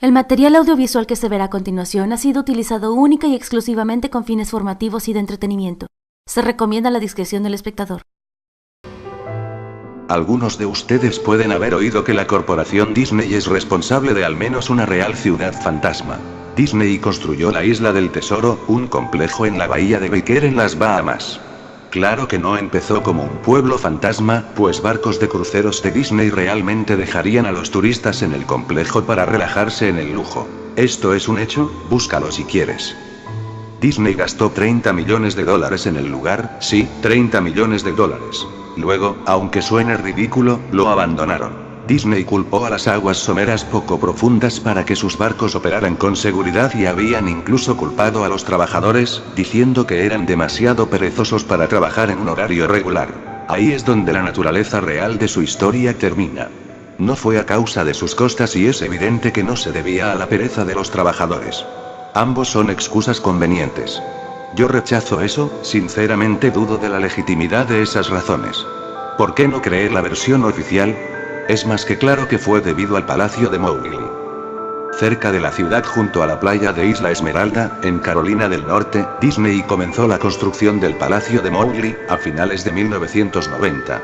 El material audiovisual que se verá a continuación ha sido utilizado única y exclusivamente con fines formativos y de entretenimiento. Se recomienda la discreción del espectador. Algunos de ustedes pueden haber oído que la corporación Disney es responsable de al menos una real ciudad fantasma. Disney construyó la Isla del Tesoro, un complejo en la bahía de Baker en las Bahamas. Claro que no empezó como un pueblo fantasma, pues barcos de cruceros de Disney realmente dejarían a los turistas en el complejo para relajarse en el lujo. ¿Esto es un hecho? Búscalo si quieres. Disney gastó $30 millones en el lugar, sí, $30 millones. Luego, aunque suene ridículo, lo abandonaron. Disney culpó a las aguas someras poco profundas para que sus barcos operaran con seguridad y habían incluso culpado a los trabajadores, diciendo que eran demasiado perezosos para trabajar en un horario regular. Ahí es donde la naturaleza real de su historia termina. No fue a causa de sus costas y es evidente que no se debía a la pereza de los trabajadores. Ambos son excusas convenientes. Yo rechazo eso, sinceramente dudo de la legitimidad de esas razones. ¿Por qué no creer la versión oficial? Es más que claro que fue debido al Palacio de Mowgli. Cerca de la ciudad junto a la playa de Isla Esmeralda, en Carolina del Norte, Disney comenzó la construcción del Palacio de Mowgli, a finales de 1990.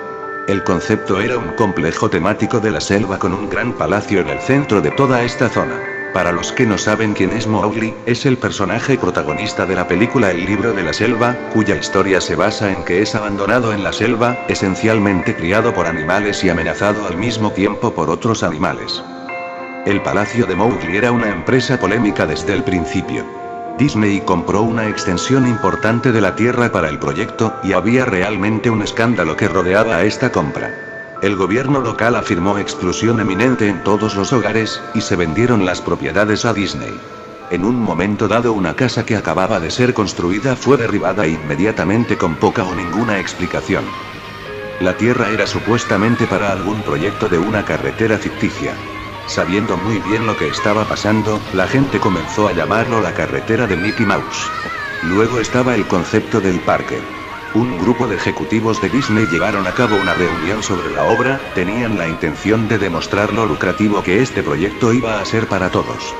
El concepto era un complejo temático de la selva con un gran palacio en el centro de toda esta zona. Para los que no saben quién es Mowgli, es el personaje protagonista de la película El libro de la selva, cuya historia se basa en que es abandonado en la selva, esencialmente criado por animales y amenazado al mismo tiempo por otros animales. El Palacio de Mowgli era una empresa polémica desde el principio. Disney compró una extensión importante de la tierra para el proyecto, y había realmente un escándalo que rodeaba a esta compra. El gobierno local afirmó exclusión eminente en todos los hogares, y se vendieron las propiedades a Disney. En un momento dado una casa que acababa de ser construida fue derribada inmediatamente con poca o ninguna explicación. La tierra era supuestamente para algún proyecto de una carretera ficticia. Sabiendo muy bien lo que estaba pasando, la gente comenzó a llamarlo la carretera de Mickey Mouse. Luego estaba el concepto del parque. Un grupo de ejecutivos de Disney llevaron a cabo una reunión sobre la obra, tenían la intención de demostrar lo lucrativo que este proyecto iba a ser para todos.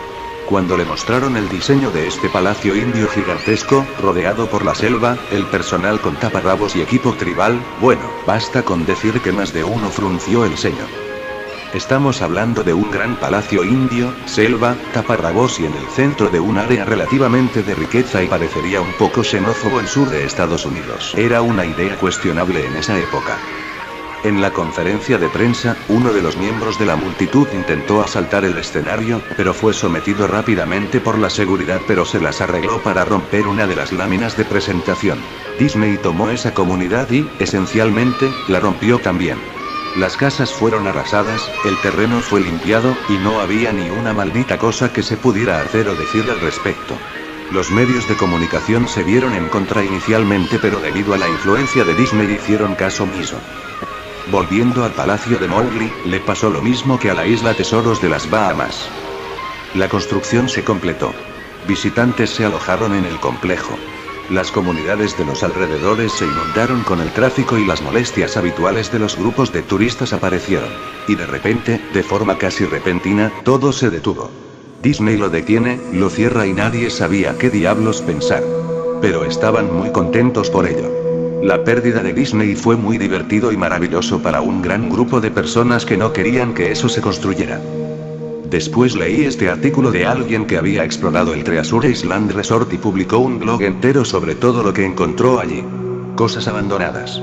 Cuando le mostraron el diseño de este palacio indio gigantesco, rodeado por la selva, el personal con taparrabos y equipo tribal, bueno, basta con decir que más de uno frunció el ceño. Estamos hablando de un gran palacio indio, selva, taparrabos y en el centro de un área relativamente de riqueza y parecería un poco xenófobo el sur de Estados Unidos. Era una idea cuestionable en esa época. En la conferencia de prensa, uno de los miembros de la multitud intentó asaltar el escenario, pero fue sometido rápidamente por la seguridad, pero se las arregló para romper una de las láminas de presentación. Disney tomó esa comunidad y, esencialmente, la rompió también. Las casas fueron arrasadas, el terreno fue limpiado, y no había ni una maldita cosa que se pudiera hacer o decir al respecto. Los medios de comunicación se vieron en contra inicialmente, pero debido a la influencia de Disney hicieron caso omiso. Volviendo al Palacio de Mowgli, le pasó lo mismo que a la Isla Tesoros de las Bahamas. La construcción se completó. Visitantes se alojaron en el complejo. Las comunidades de los alrededores se inundaron con el tráfico y las molestias habituales de los grupos de turistas aparecieron. Y de repente, de forma casi repentina, todo se detuvo. Disney lo detiene, lo cierra y nadie sabía qué diablos pensar. Pero estaban muy contentos por ello. La pérdida de Disney fue muy divertido y maravilloso para un gran grupo de personas que no querían que eso se construyera. Después leí este artículo de alguien que había explorado el Treasure Island Resort y publicó un blog entero sobre todo lo que encontró allí. Cosas abandonadas.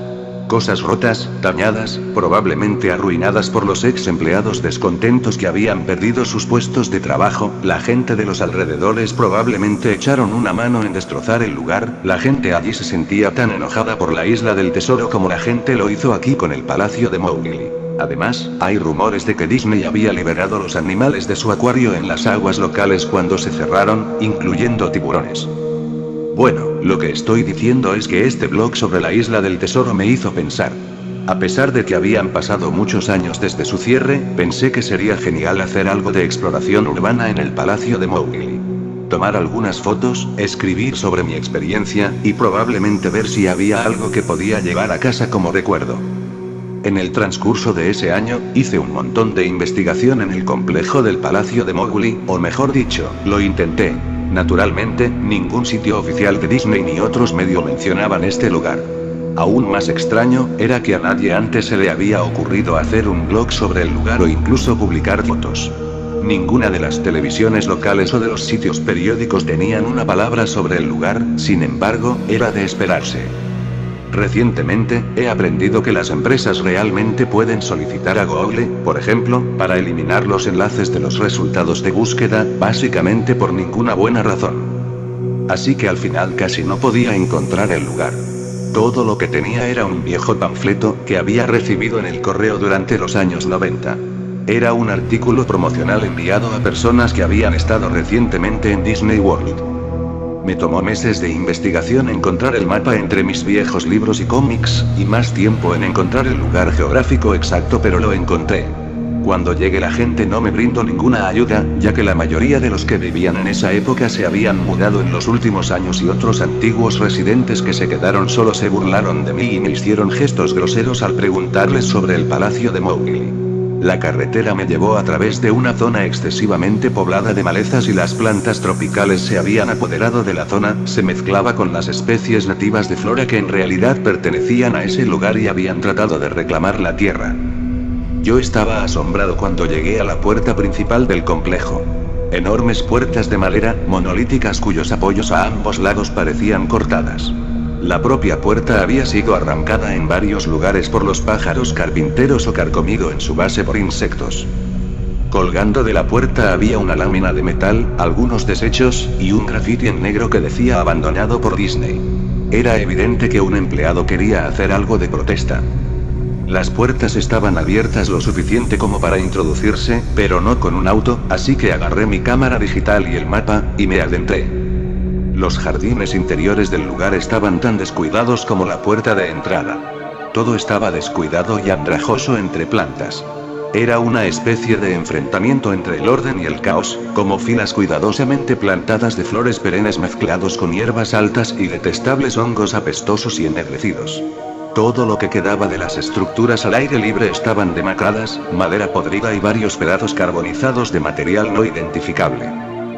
Cosas rotas, dañadas, probablemente arruinadas por los ex empleados descontentos que habían perdido sus puestos de trabajo, la gente de los alrededores probablemente echaron una mano en destrozar el lugar, la gente allí se sentía tan enojada por la Isla del Tesoro como la gente lo hizo aquí con el Palacio de Mowgli. Además, hay rumores de que Disney había liberado los animales de su acuario en las aguas locales cuando se cerraron, incluyendo tiburones. Bueno, lo que estoy diciendo es que este blog sobre la Isla del Tesoro me hizo pensar. A pesar de que habían pasado muchos años desde su cierre, pensé que sería genial hacer algo de exploración urbana en el Palacio de Mowgli. Tomar algunas fotos, escribir sobre mi experiencia, y probablemente ver si había algo que podía llevar a casa como recuerdo. En el transcurso de ese año, hice un montón de investigación en el complejo del Palacio de Mowgli, o mejor dicho, lo intenté. Naturalmente, ningún sitio oficial de Disney ni otros medios mencionaban este lugar. Aún más extraño, era que a nadie antes se le había ocurrido hacer un blog sobre el lugar o incluso publicar fotos. Ninguna de las televisiones locales o de los sitios periódicos tenían una palabra sobre el lugar, sin embargo, era de esperarse. Recientemente, he aprendido que las empresas realmente pueden solicitar a Google, por ejemplo, para eliminar los enlaces de los resultados de búsqueda, básicamente por ninguna buena razón. Así que al final casi no podía encontrar el lugar. Todo lo que tenía era un viejo panfleto que había recibido en el correo durante los años 90. Era un artículo promocional enviado a personas que habían estado recientemente en Disney World. Me tomó meses de investigación encontrar el mapa entre mis viejos libros y cómics, y más tiempo en encontrar el lugar geográfico exacto, pero lo encontré. Cuando llegué la gente no me brindó ninguna ayuda, ya que la mayoría de los que vivían en esa época se habían mudado en los últimos años y otros antiguos residentes que se quedaron solos se burlaron de mí y me hicieron gestos groseros al preguntarles sobre el Palacio de Mowgli. La carretera me llevó a través de una zona excesivamente poblada de malezas y las plantas tropicales se habían apoderado de la zona, se mezclaba con las especies nativas de flora que en realidad pertenecían a ese lugar y habían tratado de reclamar la tierra. Yo estaba asombrado cuando llegué a la puerta principal del complejo. Enormes puertas de madera, monolíticas cuyos apoyos a ambos lados parecían cortadas. La propia puerta había sido arrancada en varios lugares por los pájaros carpinteros o carcomido en su base por insectos. Colgando de la puerta había una lámina de metal, algunos desechos, y un grafiti en negro que decía abandonado por Disney. Era evidente que un empleado quería hacer algo de protesta. Las puertas estaban abiertas lo suficiente como para introducirse, pero no con un auto, así que agarré mi cámara digital y el mapa, y me adentré. Los jardines interiores del lugar estaban tan descuidados como la puerta de entrada. Todo estaba descuidado y andrajoso entre plantas. Era una especie de enfrentamiento entre el orden y el caos, como filas cuidadosamente plantadas de flores perennes mezclados con hierbas altas y detestables hongos apestosos y ennegrecidos. Todo lo que quedaba de las estructuras al aire libre estaban demacradas, madera podrida y varios pedazos carbonizados de material no identificable.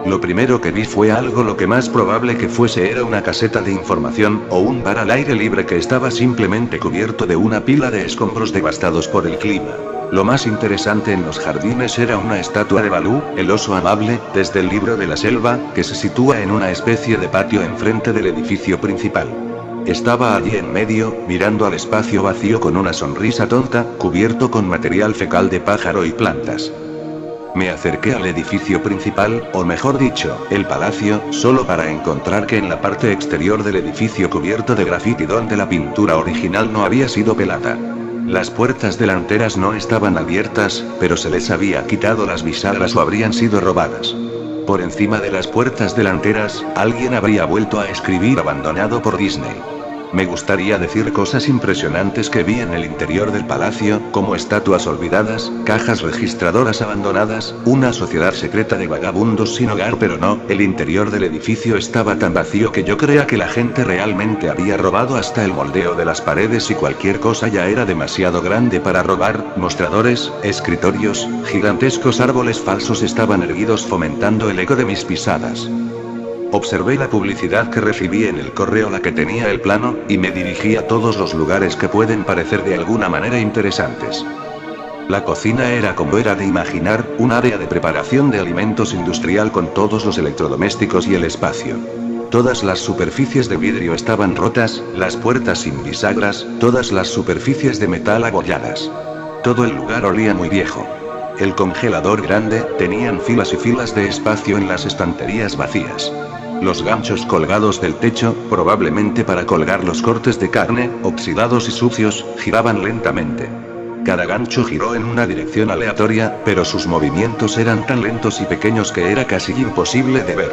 Lo primero que vi fue algo lo que más probable que fuese era una caseta de información, o un bar al aire libre que estaba simplemente cubierto de una pila de escombros devastados por el clima. Lo más interesante en los jardines era una estatua de Balú, el oso amable, desde el libro de la selva, que se sitúa en una especie de patio enfrente del edificio principal. Estaba allí en medio, mirando al espacio vacío con una sonrisa tonta, cubierto con material fecal de pájaro y plantas. Me acerqué al edificio principal, o mejor dicho, el palacio, solo para encontrar que en la parte exterior del edificio cubierto de grafiti donde la pintura original no había sido pelada. Las puertas delanteras no estaban abiertas, pero se les había quitado las bisagras o habrían sido robadas. Por encima de las puertas delanteras, alguien habría vuelto a escribir abandonado por Disney. Me gustaría decir cosas impresionantes que vi en el interior del palacio, como estatuas olvidadas, cajas registradoras abandonadas, una sociedad secreta de vagabundos sin hogar, pero no, el interior del edificio estaba tan vacío que yo creía que la gente realmente había robado hasta el moldeo de las paredes y cualquier cosa ya era demasiado grande para robar. Mostradores, escritorios, gigantescos árboles falsos estaban erguidos fomentando el eco de mis pisadas. Observé la publicidad que recibí en el correo, la que tenía el plano, y me dirigí a todos los lugares que pueden parecer de alguna manera interesantes. La cocina era, como era de imaginar, un área de preparación de alimentos industrial con todos los electrodomésticos y el espacio. Todas las superficies de vidrio estaban rotas, las puertas sin bisagras, todas las superficies de metal abolladas. Todo el lugar olía muy viejo. El congelador grande, tenían filas y filas de espacio en las estanterías vacías. Los ganchos colgados del techo, probablemente para colgar los cortes de carne, oxidados y sucios, giraban lentamente. Cada gancho giró en una dirección aleatoria, pero sus movimientos eran tan lentos y pequeños que era casi imposible de ver.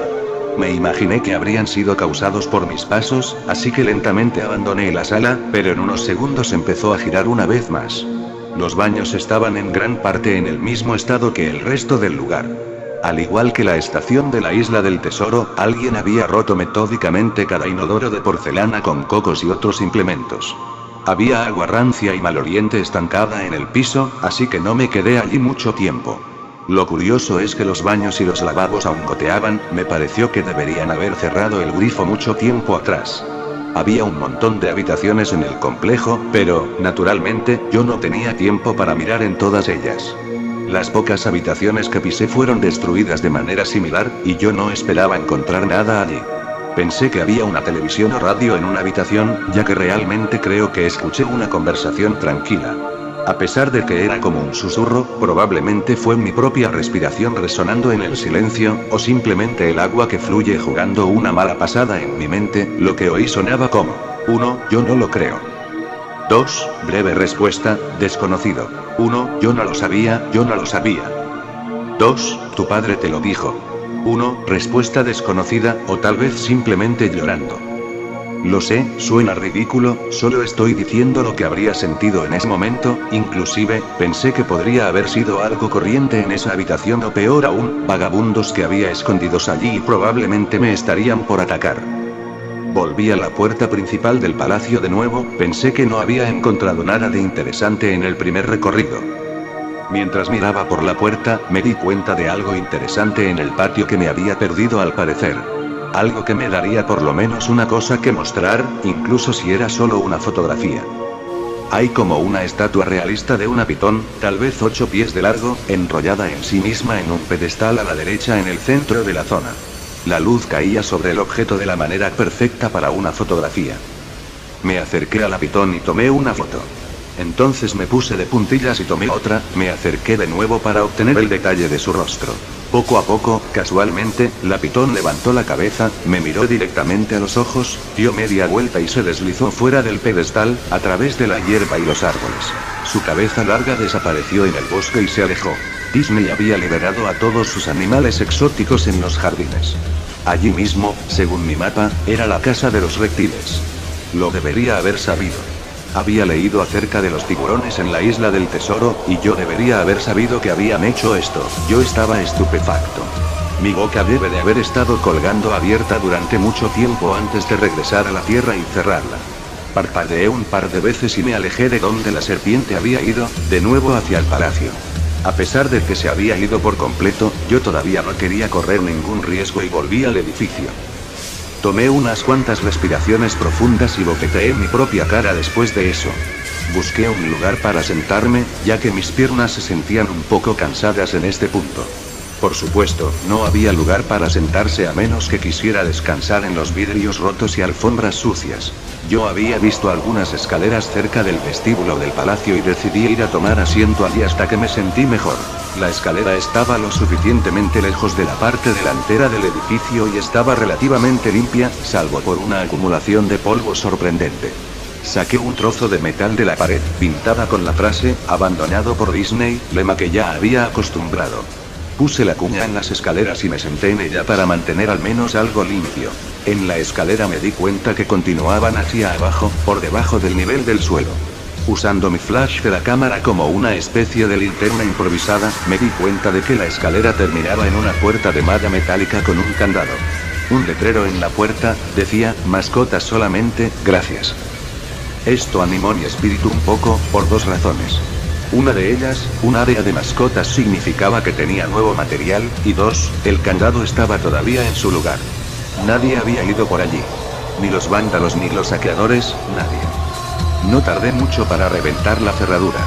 Me imaginé que habrían sido causados por mis pasos, así que lentamente abandoné la sala, pero en unos segundos empezó a girar una vez más. Los baños estaban en gran parte en el mismo estado que el resto del lugar. Al igual que la estación de la Isla del Tesoro, alguien había roto metódicamente cada inodoro de porcelana con cocos y otros implementos. Había agua rancia y maloliente estancada en el piso, así que no me quedé allí mucho tiempo. Lo curioso es que los baños y los lavabos aún goteaban, me pareció que deberían haber cerrado el grifo mucho tiempo atrás. Había un montón de habitaciones en el complejo, pero, naturalmente, yo no tenía tiempo para mirar en todas ellas. Las pocas habitaciones que pisé fueron destruidas de manera similar, y yo no esperaba encontrar nada allí. Pensé que había una televisión o radio en una habitación, ya que realmente creo que escuché una conversación tranquila. A pesar de que era como un susurro, probablemente fue mi propia respiración resonando en el silencio, o simplemente el agua que fluye jugando una mala pasada en mi mente. Lo que oí sonaba como: 1, yo no lo creo. 2, breve respuesta, desconocido. 1, yo no lo sabía, yo no lo sabía. 2, tu padre te lo dijo. 1, respuesta desconocida, o tal vez simplemente llorando. Lo sé, suena ridículo, solo estoy diciendo lo que habría sentido en ese momento. Inclusive, pensé que podría haber sido algo corriente en esa habitación o peor aún, vagabundos que había escondidos allí y probablemente me estarían por atacar. Volví a la puerta principal del palacio de nuevo, pensé que no había encontrado nada de interesante en el primer recorrido. Mientras miraba por la puerta, me di cuenta de algo interesante en el patio que me había perdido al parecer. Algo que me daría por lo menos una cosa que mostrar, incluso si era solo una fotografía. Hay como una estatua realista de una pitón, tal vez 8 pies de largo, enrollada en sí misma en un pedestal a la derecha en el centro de la zona. La luz caía sobre el objeto de la manera perfecta para una fotografía. Me acerqué a la pitón y tomé una foto. Entonces me puse de puntillas y tomé otra, me acerqué de nuevo para obtener el detalle de su rostro. Poco a poco, casualmente, la pitón levantó la cabeza, me miró directamente a los ojos, dio media vuelta y se deslizó fuera del pedestal, a través de la hierba y los árboles. Su cabeza larga desapareció en el bosque y se alejó. Disney había liberado a todos sus animales exóticos en los jardines. Allí mismo, según mi mapa, era la casa de los reptiles. Lo debería haber sabido. Había leído acerca de los tiburones en la isla del tesoro, y yo debería haber sabido que habían hecho esto. Yo estaba estupefacto. Mi boca debe de haber estado colgando abierta durante mucho tiempo antes de regresar a la tierra y cerrarla. Parpadeé un par de veces y me alejé de donde la serpiente había ido, de nuevo hacia el palacio. A pesar de que se había ido por completo, yo todavía no quería correr ningún riesgo y volví al edificio. Tomé unas cuantas respiraciones profundas y boqueteé mi propia cara después de eso. Busqué un lugar para sentarme, ya que mis piernas se sentían un poco cansadas en este punto. Por supuesto, no había lugar para sentarse a menos que quisiera descansar en los vidrios rotos y alfombras sucias. Yo había visto algunas escaleras cerca del vestíbulo del palacio y decidí ir a tomar asiento allí hasta que me sentí mejor. La escalera estaba lo suficientemente lejos de la parte delantera del edificio y estaba relativamente limpia, salvo por una acumulación de polvo sorprendente. Saqué un trozo de metal de la pared, pintada con la frase, abandonado por Disney, lema que ya había acostumbrado. Puse la cuña en las escaleras y me senté en ella para mantener al menos algo limpio. En la escalera me di cuenta que continuaban hacia abajo, por debajo del nivel del suelo. Usando mi flash de la cámara como una especie de linterna improvisada, me di cuenta de que la escalera terminaba en una puerta de malla metálica con un candado. Un letrero en la puerta, decía, mascotas solamente, gracias. Esto animó mi espíritu un poco, por 2 razones. Una de ellas, un área de mascotas significaba que tenía nuevo material, y 2, el candado estaba todavía en su lugar. Nadie había ido por allí. Ni los vándalos ni los saqueadores, nadie. No tardé mucho para reventar la cerradura.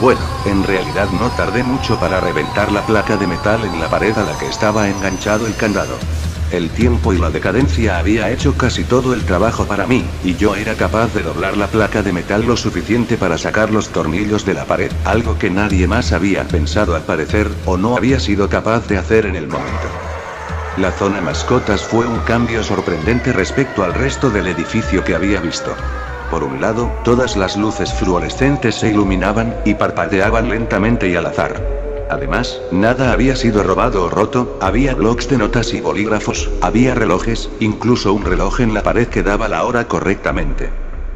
Bueno, en realidad no tardé mucho para reventar la placa de metal en la pared a la que estaba enganchado el candado. El tiempo y la decadencia había hecho casi todo el trabajo para mí, y yo era capaz de doblar la placa de metal lo suficiente para sacar los tornillos de la pared, algo que nadie más había pensado al parecer, o no había sido capaz de hacer en el momento. La zona mascotas fue un cambio sorprendente respecto al resto del edificio que había visto. Por un lado, todas las luces fluorescentes se iluminaban, y parpadeaban lentamente y al azar. Además, nada había sido robado o roto, había blocs de notas y bolígrafos, había relojes, incluso un reloj en la pared que daba la hora correctamente.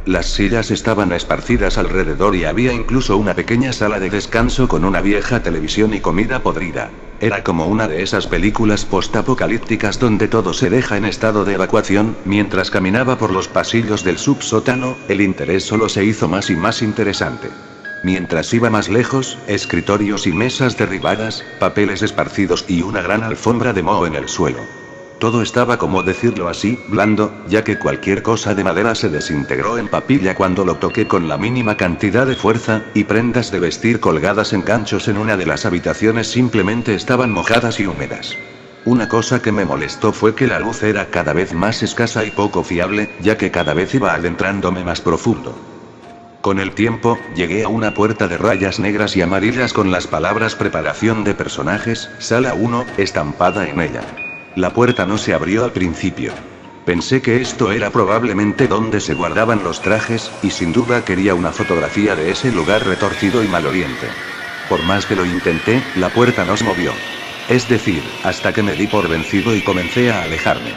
Las sillas estaban esparcidas alrededor y había incluso una pequeña sala de descanso con una vieja televisión y comida podrida. Era como una de esas películas postapocalípticas donde todo se deja en estado de evacuación. Mientras caminaba por los pasillos del subsótano, el interés solo se hizo más y más interesante. Mientras iba más lejos, escritorios y mesas derribadas, papeles esparcidos y una gran alfombra de moho en el suelo. Todo estaba, como decirlo así, blando, ya que cualquier cosa de madera se desintegró en papilla cuando lo toqué con la mínima cantidad de fuerza, y prendas de vestir colgadas en ganchos en una de las habitaciones simplemente estaban mojadas y húmedas. Una cosa que me molestó fue que la luz era cada vez más escasa y poco fiable, ya que cada vez iba adentrándome más profundo. Con el tiempo, llegué a una puerta de rayas negras y amarillas con las palabras preparación de personajes, sala 1, estampada en ella. La puerta no se abrió al principio. Pensé que esto era probablemente donde se guardaban los trajes, y sin duda quería una fotografía de ese lugar retorcido y maloliente. Por más que lo intenté, la puerta no se movió. Es decir, hasta que me di por vencido y comencé a alejarme.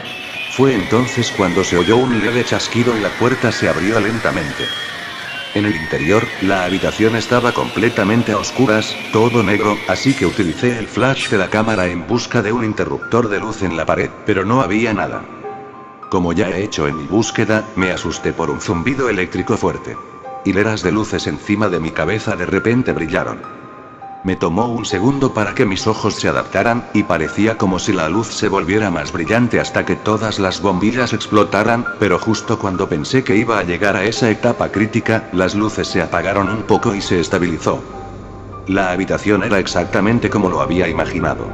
Fue entonces cuando se oyó un leve chasquido y la puerta se abrió lentamente. En el interior, la habitación estaba completamente a oscuras, todo negro, así que utilicé el flash de la cámara en busca de un interruptor de luz en la pared, pero no había nada. Como ya he hecho en mi búsqueda, me asusté por un zumbido eléctrico fuerte. Hileras de luces encima de mi cabeza de repente brillaron. Me tomó un segundo para que mis ojos se adaptaran, y parecía como si la luz se volviera más brillante hasta que todas las bombillas explotaran, pero justo cuando pensé que iba a llegar a esa etapa crítica, las luces se apagaron un poco y se estabilizó. La habitación era exactamente como lo había imaginado.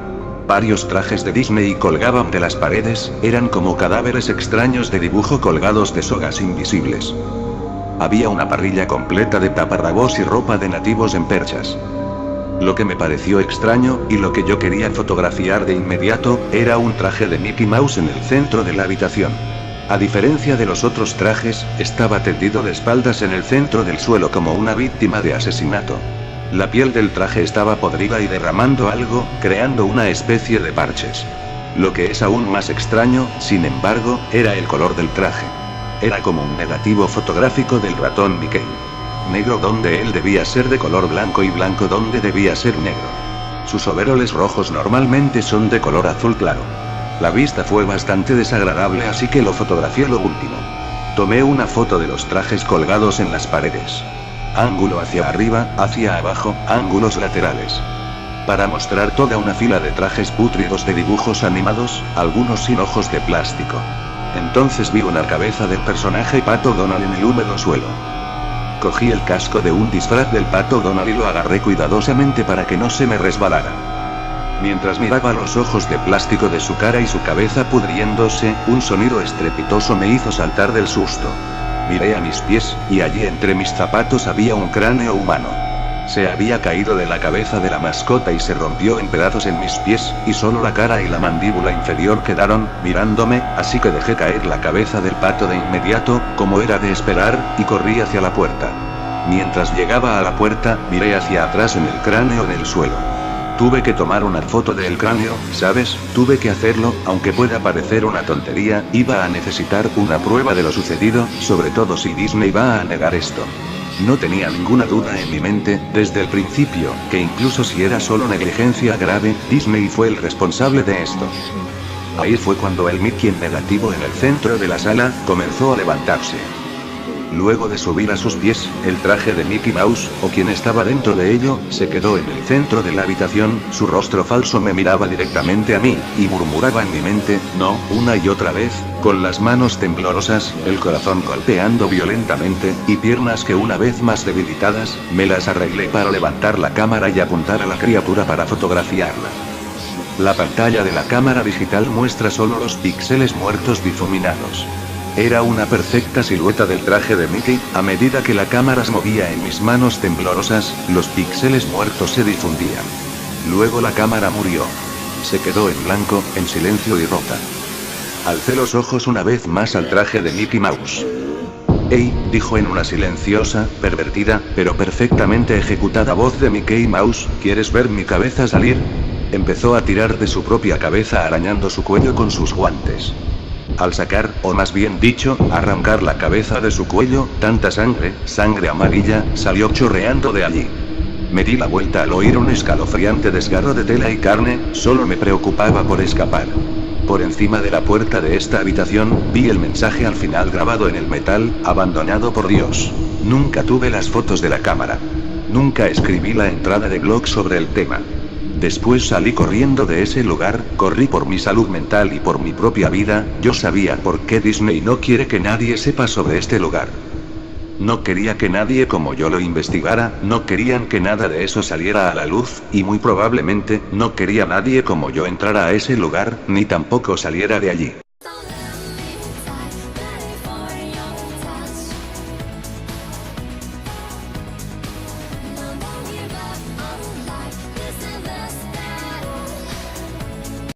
Varios trajes de Disney colgaban de las paredes, eran como cadáveres extraños de dibujo colgados de sogas invisibles. Había una parrilla completa de taparrabos y ropa de nativos en perchas. Lo que me pareció extraño, y lo que yo quería fotografiar de inmediato, era un traje de Mickey Mouse en el centro de la habitación. A diferencia de los otros trajes, estaba tendido de espaldas en el centro del suelo como una víctima de asesinato. La piel del traje estaba podrida y derramando algo, creando una especie de parches. Lo que es aún más extraño, sin embargo, era el color del traje. Era como un negativo fotográfico del ratón Mickey. Negro donde él debía ser de color blanco y blanco donde debía ser negro. Sus overoles rojos normalmente son de color azul claro. La vista fue bastante desagradable, así que lo fotografié lo último. Tomé una foto de los trajes colgados en las paredes. Ángulo hacia arriba, hacia abajo, ángulos laterales. Para mostrar toda una fila de trajes pútridos de dibujos animados, algunos sin ojos de plástico. Entonces vi una cabeza del personaje Pato Donald en el húmedo suelo. Cogí el casco de un disfraz del Pato Donald y lo agarré cuidadosamente para que no se me resbalara. Mientras miraba los ojos de plástico de su cara y su cabeza pudriéndose, un sonido estrepitoso me hizo saltar del susto. Miré a mis pies, y allí entre mis zapatos había un cráneo humano. Se había caído de la cabeza de la mascota y se rompió en pedazos en mis pies, y solo la cara y la mandíbula inferior quedaron, mirándome, así que dejé caer la cabeza del pato de inmediato, como era de esperar, y corrí hacia la puerta. Mientras llegaba a la puerta, miré hacia atrás en el cráneo en el suelo. Tuve que tomar una foto del cráneo, ¿sabes? Tuve que hacerlo, aunque pueda parecer una tontería, iba a necesitar una prueba de lo sucedido, sobre todo si Disney va a negar esto. No tenía ninguna duda en mi mente, desde el principio, que incluso si era solo negligencia grave, Disney fue el responsable de esto. Ahí fue cuando el Mickey en negativo en el centro de la sala, comenzó a levantarse. Luego de subir a sus pies, el traje de Mickey Mouse, o quien estaba dentro de ello, se quedó en el centro de la habitación, su rostro falso me miraba directamente a mí, y murmuraba en mi mente, no, una y otra vez, con las manos temblorosas, el corazón golpeando violentamente, y piernas que una vez más debilitadas, me las arreglé para levantar la cámara y apuntar a la criatura para fotografiarla. La pantalla de la cámara digital muestra solo los píxeles muertos difuminados. Era una perfecta silueta del traje de Mickey. A medida que la cámara se movía en mis manos temblorosas, los píxeles muertos se difundían. Luego la cámara murió. Se quedó en blanco, en silencio y rota. Alcé los ojos una vez más al traje de Mickey Mouse. «Hey», dijo en una silenciosa, pervertida, pero perfectamente ejecutada voz de Mickey Mouse, ¿quieres ver mi cabeza salir? Empezó a tirar de su propia cabeza arañando su cuello con sus guantes. Al sacar, o más bien dicho, arrancar la cabeza de su cuello, tanta sangre, sangre amarilla, salió chorreando de allí. Me di la vuelta al oír un escalofriante desgarro de tela y carne, solo me preocupaba por escapar. Por encima de la puerta de esta habitación, vi el mensaje al final grabado en el metal: abandonado por Dios. Nunca tuve las fotos de la cámara. Nunca escribí la entrada de blog sobre el tema. Después salí corriendo de ese lugar, corrí por mi salud mental y por mi propia vida. Yo sabía por qué Disney no quiere que nadie sepa sobre este lugar. No quería que nadie como yo lo investigara, no querían que nada de eso saliera a la luz, y muy probablemente, no quería nadie como yo entrara a ese lugar, ni tampoco saliera de allí.